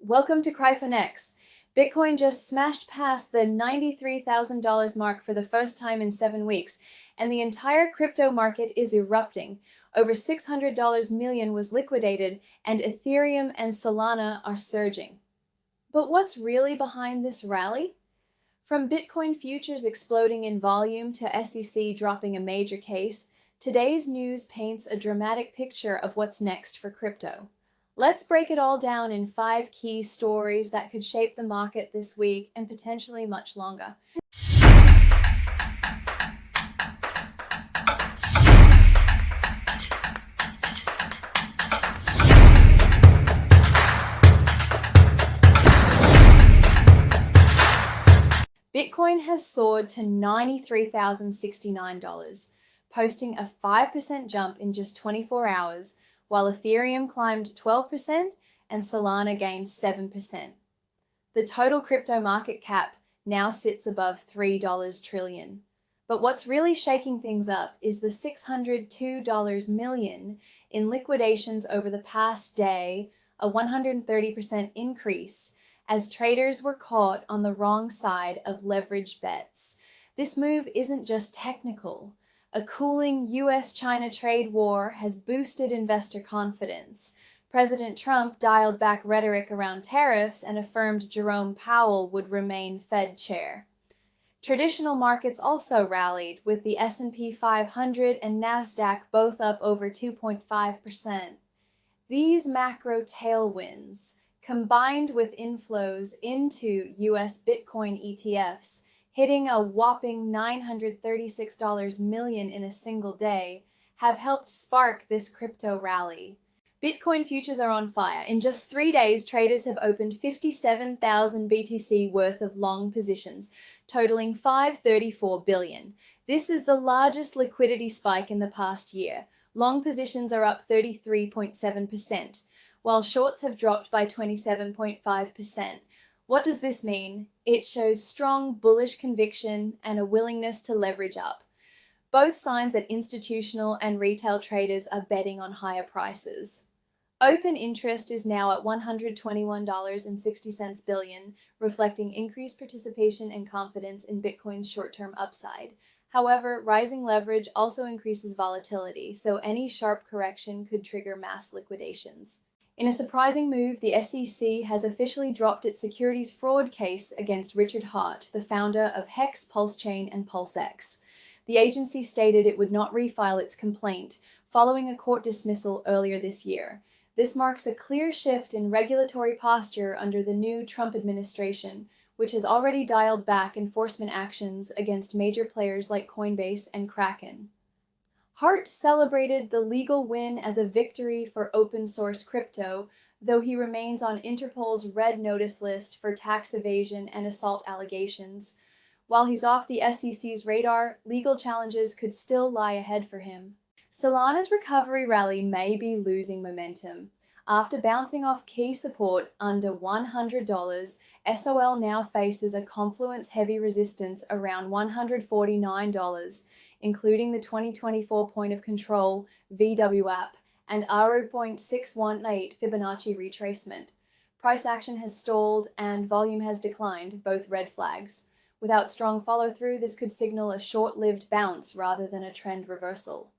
Welcome to Cryfonex. Bitcoin just smashed past the $93,000 mark for the first time in 7 weeks, and the entire crypto market is erupting. Over $600 million was liquidated, and Ethereum and Solana are surging. But what's really behind this rally? From Bitcoin futures exploding in volume to SEC dropping a major case, today's news paints a dramatic picture of what's next for crypto. Let's break it all down in 5 key stories that could shape the market this week and potentially much longer. Bitcoin has soared to $93,069, posting a 5% jump in just 24 hours, while Ethereum climbed 12% and Solana gained 7%. The total crypto market cap now sits above $3 trillion. But what's really shaking things up is the $602 million in liquidations over the past day, a 130% increase, as traders were caught on the wrong side of leveraged bets. This move isn't just technical. A cooling US-China trade war has boosted investor confidence. President Trump dialed back rhetoric around tariffs and affirmed Jerome Powell would remain Fed chair. Traditional markets also rallied, with the S&P 500 and NASDAQ both up over 2.5%. These macro tailwinds, combined with inflows into US Bitcoin ETFs, hitting a whopping $936 million in a single day, have helped spark this crypto rally. Bitcoin futures are on fire. In just 3 days, traders have opened 57,000 BTC worth of long positions, totaling $534 billion. This is the largest liquidity spike in the past year. Long positions are up 33.7%, while shorts have dropped by 27.5%. What does this mean? It shows strong bullish conviction and a willingness to leverage up. Both signs that institutional and retail traders are betting on higher prices. Open interest is now at $121.60 billion, reflecting increased participation and confidence in Bitcoin's short-term upside. However, rising leverage also increases volatility, so any sharp correction could trigger mass liquidations. In a surprising move, the SEC has officially dropped its securities fraud case against Richard Hart, the founder of Hex, PulseChain, and PulseX. The agency stated it would not refile its complaint, following a court dismissal earlier this year. This marks a clear shift in regulatory posture under the new Trump administration, which has already dialed back enforcement actions against major players like Coinbase and Kraken. Hart celebrated the legal win as a victory for open-source crypto, though he remains on Interpol's red notice list for tax evasion and assault allegations. While he's off the SEC's radar, legal challenges could still lie ahead for him. Solana's recovery rally may be losing momentum. After bouncing off key support under $100, SOL now faces a confluence-heavy resistance around $149, including the 2024 point of control VWAP and R.618 Fibonacci retracement. Price action has stalled and volume has declined, both red flags. Without strong follow-through, this could signal a short-lived bounce rather than a trend reversal.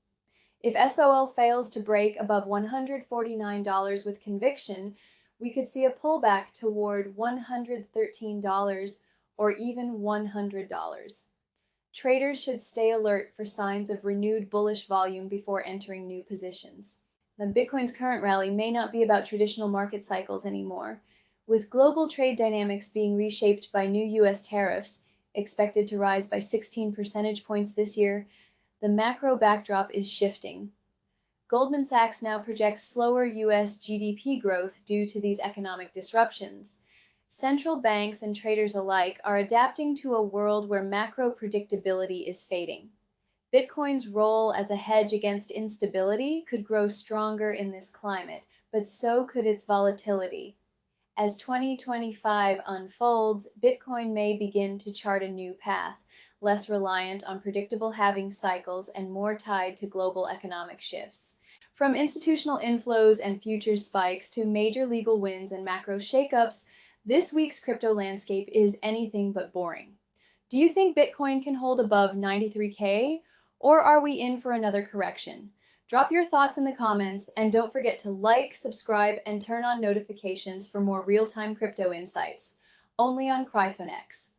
If SOL fails to break above $149 with conviction, we could see a pullback toward $113 or even $100. Traders should stay alert for signs of renewed bullish volume before entering new positions. Then Bitcoin's current rally may not be about traditional market cycles anymore. With global trade dynamics being reshaped by new US tariffs, expected to rise by 16 percentage points this year, the macro backdrop is shifting. Goldman Sachs now projects slower US GDP growth due to these economic disruptions. Central banks and traders alike are adapting to a world where macro predictability is fading. Bitcoin's role as a hedge against instability could grow stronger in this climate, but so could its volatility. As 2025 unfolds, Bitcoin may begin to chart a new path, less reliant on predictable halving cycles and more tied to global economic shifts. From institutional inflows and futures spikes to major legal wins and macro shakeups, this week's crypto landscape is anything but boring. Do you think Bitcoin can hold above 93K, or are we in for another correction? Drop your thoughts in the comments, and don't forget to like, subscribe, and turn on notifications for more real-time crypto insights, only on Cryfonex.